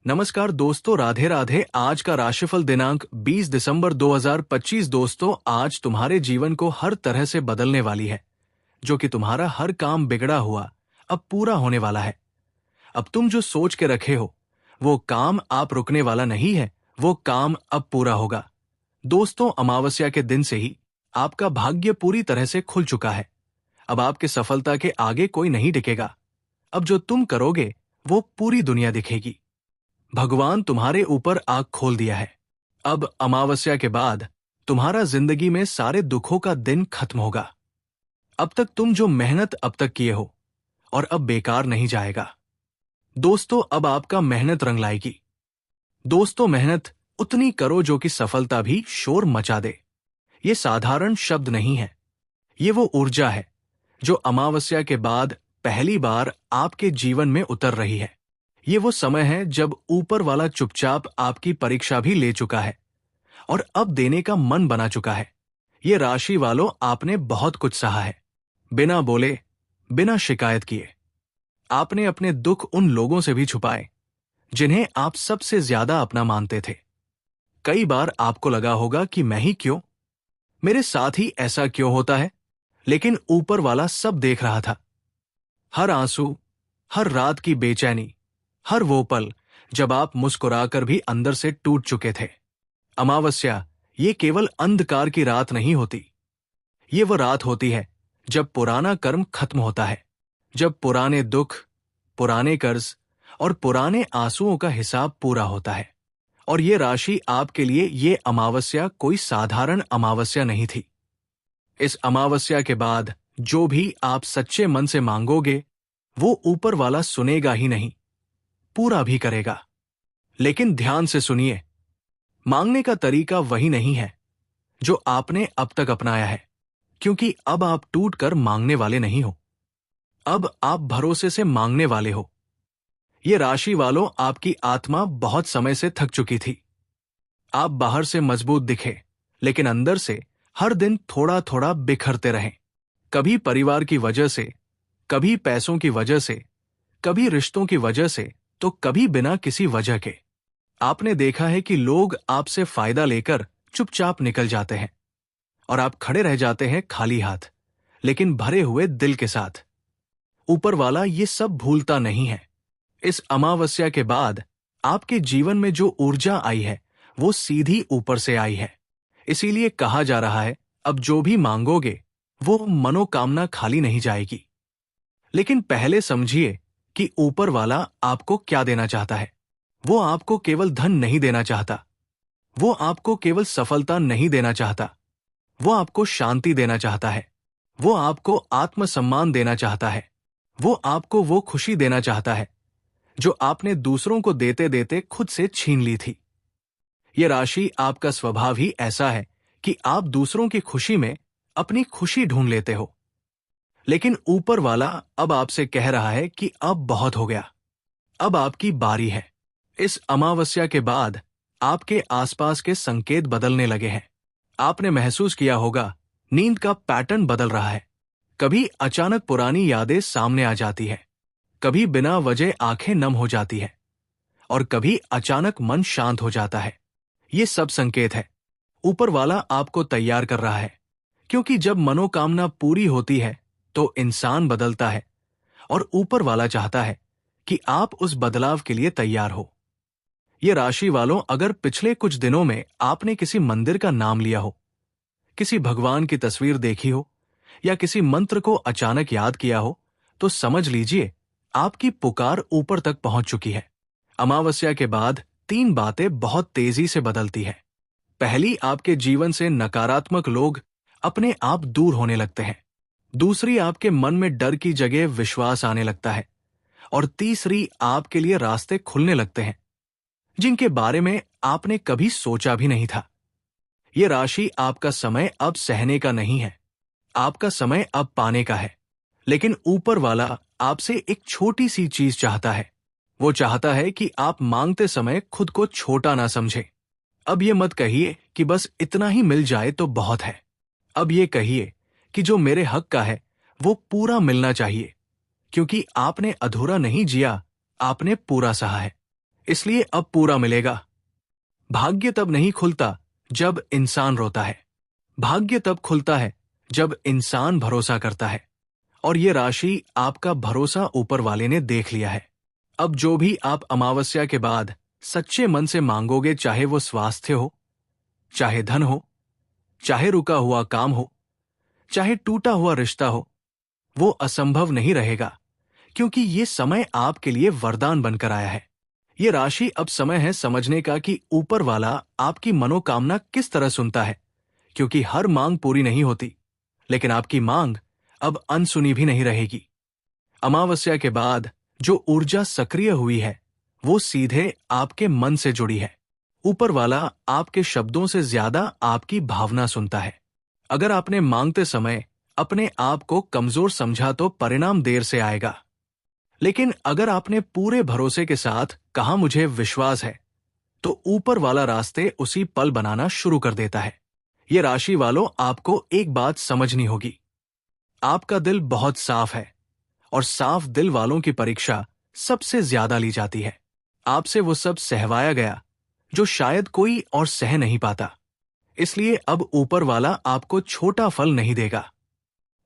नमस्कार दोस्तों, राधे राधे। आज का राशिफल दिनांक 20 दिसंबर 2025। दोस्तों, आज तुम्हारे जीवन को हर तरह से बदलने वाली है। जो कि तुम्हारा हर काम बिगड़ा हुआ अब पूरा होने वाला है। अब तुम जो सोच के रखे हो वो काम आप रुकने वाला नहीं है, वो काम अब पूरा होगा। दोस्तों, अमावस्या के दिन से ही आपका भाग्य पूरी तरह से खुल चुका है। अब आपके सफलता के आगे कोई नहीं टिकेगा। अब जो तुम करोगे वो पूरी दुनिया दिखेगी। भगवान तुम्हारे ऊपर आंख खोल दिया है। अब अमावस्या के बाद तुम्हारा जिंदगी में सारे दुखों का दिन खत्म होगा। अब तक तुम जो मेहनत अब तक किए हो और अब बेकार नहीं जाएगा। दोस्तों, अब आपका मेहनत रंग लाएगी। दोस्तों, मेहनत उतनी करो जो कि सफलता भी शोर मचा दे। ये साधारण शब्द नहीं है, ये वो ऊर्जा है जो अमावस्या के बाद पहली बार आपके जीवन में उतर रही है। ये वो समय है जब ऊपर वाला चुपचाप आपकी परीक्षा भी ले चुका है और अब देने का मन बना चुका है। ये राशि वालों, आपने बहुत कुछ सहा है, बिना बोले, बिना शिकायत किए। आपने अपने दुख उन लोगों से भी छुपाए जिन्हें आप सबसे ज्यादा अपना मानते थे। कई बार आपको लगा होगा कि मैं ही क्यों, मेरे साथ ही ऐसा क्यों होता है, लेकिन ऊपर वाला सब देख रहा था। हर आंसू, हर रात की बेचैनी, हर वो पल जब आप मुस्कुराकर भी अंदर से टूट चुके थे। अमावस्या ये केवल अंधकार की रात नहीं होती, ये वो रात होती है जब पुराना कर्म खत्म होता है, जब पुराने दुख, पुराने कर्ज और पुराने आंसुओं का हिसाब पूरा होता है। और ये राशि आपके लिए ये अमावस्या कोई साधारण अमावस्या नहीं थी। इस अमावस्या के बाद जो भी आप सच्चे मन से मांगोगे वो ऊपर वाला सुनेगा ही नहीं, पूरा भी करेगा। लेकिन ध्यान से सुनिए, मांगने का तरीका वही नहीं है जो आपने अब तक अपनाया है, क्योंकि अब आप टूट कर मांगने वाले नहीं हो, अब आप भरोसे से मांगने वाले हो। ये राशि वालों, आपकी आत्मा बहुत समय से थक चुकी थी। आप बाहर से मजबूत दिखे, लेकिन अंदर से हर दिन थोड़ा थोड़ा बिखरते रहें। कभी परिवार की वजह से, कभी पैसों की वजह से, कभी रिश्तों की वजह से, तो कभी बिना किसी वजह के। आपने देखा है कि लोग आपसे फायदा लेकर चुपचाप निकल जाते हैं और आप खड़े रह जाते हैं खाली हाथ, लेकिन भरे हुए दिल के साथ। ऊपर वाला ये सब भूलता नहीं है। इस अमावस्या के बाद आपके जीवन में जो ऊर्जा आई है वो सीधी ऊपर से आई है। इसीलिए कहा जा रहा है, अब जो भी मांगोगे वो मनोकामना खाली नहीं जाएगी। लेकिन पहले समझिए कि ऊपर वाला आपको क्या देना चाहता है। वो आपको केवल धन नहीं देना चाहता, वो आपको केवल सफलता नहीं देना चाहता, वो आपको शांति देना चाहता है, वो आपको आत्मसम्मान देना चाहता है, वो आपको वो खुशी देना चाहता है जो आपने दूसरों को देते देते खुद से छीन ली थी। ये राशि, आपका स्वभाव ही ऐसा है कि आप दूसरों की खुशी में अपनी खुशी ढूंढ लेते हो। लेकिन ऊपर वाला अब आपसे कह रहा है कि अब बहुत हो गया, अब आपकी बारी है। इस अमावस्या के बाद आपके आसपास के संकेत बदलने लगे हैं। आपने महसूस किया होगा, नींद का पैटर्न बदल रहा है। कभी अचानक पुरानी यादें सामने आ जाती है, कभी बिना वजह आंखें नम हो जाती है और कभी अचानक मन शांत हो जाता है। ये सब संकेत है। ऊपर वाला आपको तैयार कर रहा है, क्योंकि जब मनोकामना पूरी होती है तो इंसान बदलता है और ऊपर वाला चाहता है कि आप उस बदलाव के लिए तैयार हो। ये राशि वालों, अगर पिछले कुछ दिनों में आपने किसी मंदिर का नाम लिया हो, किसी भगवान की तस्वीर देखी हो या किसी मंत्र को अचानक याद किया हो, तो समझ लीजिए आपकी पुकार ऊपर तक पहुंच चुकी है। अमावस्या के बाद 3 बातें बहुत तेजी से बदलती है। पहली, आपके जीवन से नकारात्मक लोग अपने आप दूर होने लगते हैं। दूसरी, आपके मन में डर की जगह विश्वास आने लगता है। और तीसरी, आपके लिए रास्ते खुलने लगते हैं जिनके बारे में आपने कभी सोचा भी नहीं था। ये राशि, आपका समय अब सहने का नहीं है, आपका समय अब पाने का है। लेकिन ऊपर वाला आपसे एक छोटी सी चीज चाहता है। वो चाहता है कि आप मांगते समय खुद को छोटा ना समझें। अब ये मत कहिए कि बस इतना ही मिल जाए तो बहुत है। अब ये कहिए कि जो मेरे हक का है वो पूरा मिलना चाहिए, क्योंकि आपने अधूरा नहीं जिया, आपने पूरा सहा है। इसलिए अब पूरा मिलेगा। भाग्य तब नहीं खुलता जब इंसान रोता है। भाग्य तब खुलता है जब इंसान भरोसा करता है। और ये राशि आपका भरोसा ऊपर वाले ने देख लिया है। अब जो भी आप अमावस्या के बाद सच्चे मन से मांगोगे, चाहे वो स्वास्थ्य हो, चाहे धन हो, चाहे रुका हुआ काम हो, चाहे टूटा हुआ रिश्ता हो, वो असंभव नहीं रहेगा, क्योंकि ये समय आपके लिए वरदान बनकर आया है। ये राशि अब समय है समझने का कि ऊपर वाला आपकी मनोकामना किस तरह सुनता है, क्योंकि हर मांग पूरी नहीं होती, लेकिन आपकी मांग अब अनसुनी भी नहीं रहेगी। अमावस्या के बाद जो ऊर्जा सक्रिय हुई है वो सीधे आपके मन से जुड़ी है। ऊपर वाला आपके शब्दों से ज्यादा आपकी भावना सुनता है। अगर आपने मांगते समय अपने आप को कमजोर समझा तो परिणाम देर से आएगा, लेकिन अगर आपने पूरे भरोसे के साथ कहा मुझे विश्वास है, तो ऊपर वाला रास्ते उसी पल बनाना शुरू कर देता है। ये राशि वालों, आपको एक बात समझनी होगी। आपका दिल बहुत साफ है और साफ दिल वालों की परीक्षा सबसे ज्यादा ली जाती है। आपसे वो सब सहवाया गया जो शायद कोई और सह नहीं पाता। इसलिए अब ऊपर वाला आपको छोटा फल नहीं देगा।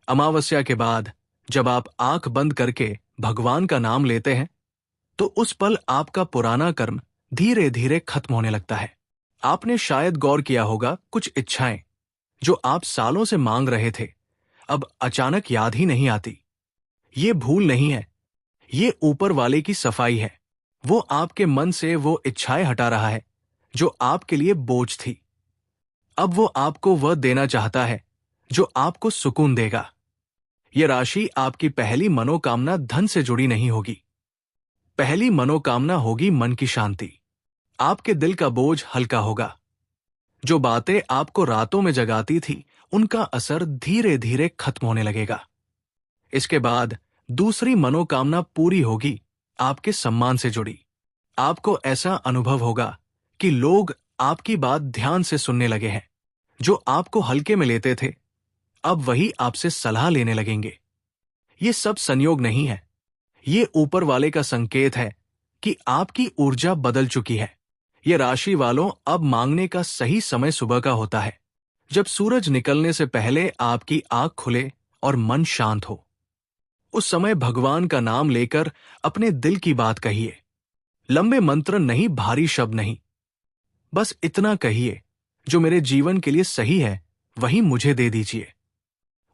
अमावस्या के बाद जब आप आंख बंद करके भगवान का नाम लेते हैं, तो उस पल आपका पुराना कर्म धीरे धीरे खत्म होने लगता है। आपने शायद गौर किया होगा, कुछ इच्छाएं जो आप सालों से मांग रहे थे अब अचानक याद ही नहीं आती। ये भूल नहीं है, ये ऊपर वाले की सफाई है। वो आपके मन से वो इच्छाएं हटा रहा है जो आपके लिए बोझ थी। अब वो आपको वह देना चाहता है जो आपको सुकून देगा। ये राशि आपकी पहली मनोकामना धन से जुड़ी नहीं होगी। पहली मनोकामना होगी मन की शांति। आपके दिल का बोझ हल्का होगा। जो बातें आपको रातों में जगाती थी, उनका असर धीरे धीरे खत्म होने लगेगा। इसके बाद दूसरी मनोकामना पूरी होगी, आपके सम्मान से जुड़ी। आपको ऐसा अनुभव होगा कि लोग आपकी बात ध्यान से सुनने लगे हैं। जो आपको हल्के में लेते थे, अब वही आपसे सलाह लेने लगेंगे। ये सब संयोग नहीं है, ये ऊपर वाले का संकेत है कि आपकी ऊर्जा बदल चुकी है। ये राशि वालों, अब मांगने का सही समय सुबह का होता है, जब सूरज निकलने से पहले आपकी आंख खुले और मन शांत हो। उस समय भगवान का नाम लेकर अपने दिल की बात कहिए। लंबे मंत्र नहीं, भारी शब्द नहीं, बस इतना कहिए, जो मेरे जीवन के लिए सही है वही मुझे दे दीजिए।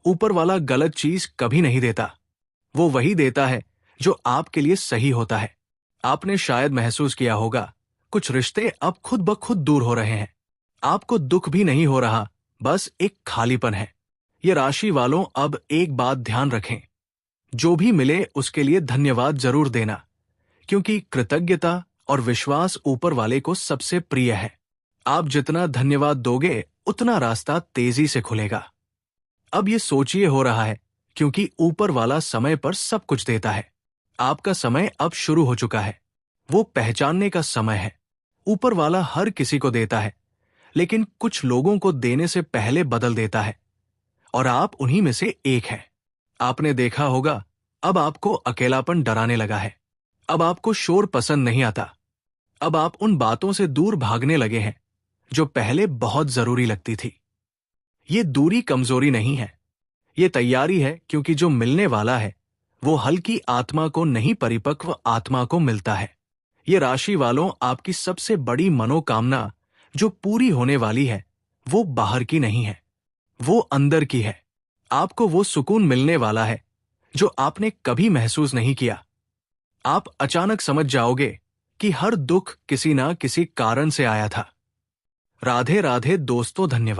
ऊपर वाला गलत चीज कभी नहीं देता, वो वही देता है जो आपके लिए सही होता है। आपने शायद महसूस किया होगा, कुछ रिश्ते अब खुद ब खुद दूर हो रहे हैं। आपको दुख भी नहीं हो रहा, बस एक खालीपन है। ये राशि वालों, अब एक बात ध्यान रखें, जो भी मिले उसके लिए धन्यवाद जरूर देना, क्योंकि कृतज्ञता और विश्वास ऊपर वाले को सबसे प्रिय है। आप जितना धन्यवाद दोगे उतना रास्ता तेजी से खुलेगा। अब ये सोचिए हो रहा है, क्योंकि ऊपर वाला समय पर सब कुछ देता है। आपका समय अब शुरू हो चुका है। वो पहचानने का समय है। ऊपर वाला हर किसी को देता है, लेकिन कुछ लोगों को देने से पहले बदल देता है, और आप उन्हीं में से एक हैं। आपने देखा होगा, अब आपको अकेलापन डराने लगा है। अब आपको शोर पसंद नहीं आता। अब आप उन बातों से दूर भागने लगे हैं जो पहले बहुत जरूरी लगती थी। ये दूरी कमजोरी नहीं है, ये तैयारी है, क्योंकि जो मिलने वाला है वो हल्की आत्मा को नहीं, परिपक्व आत्मा को मिलता है। ये राशि वालों, आपकी सबसे बड़ी मनोकामना जो पूरी होने वाली है, वो बाहर की नहीं है, वो अंदर की है। आपको वो सुकून मिलने वाला है जो आपने कभी महसूस नहीं किया। आप अचानक समझ जाओगे कि हर दुख किसी ना किसी कारण से आया था। राधे राधे दोस्तों, धन्यवाद।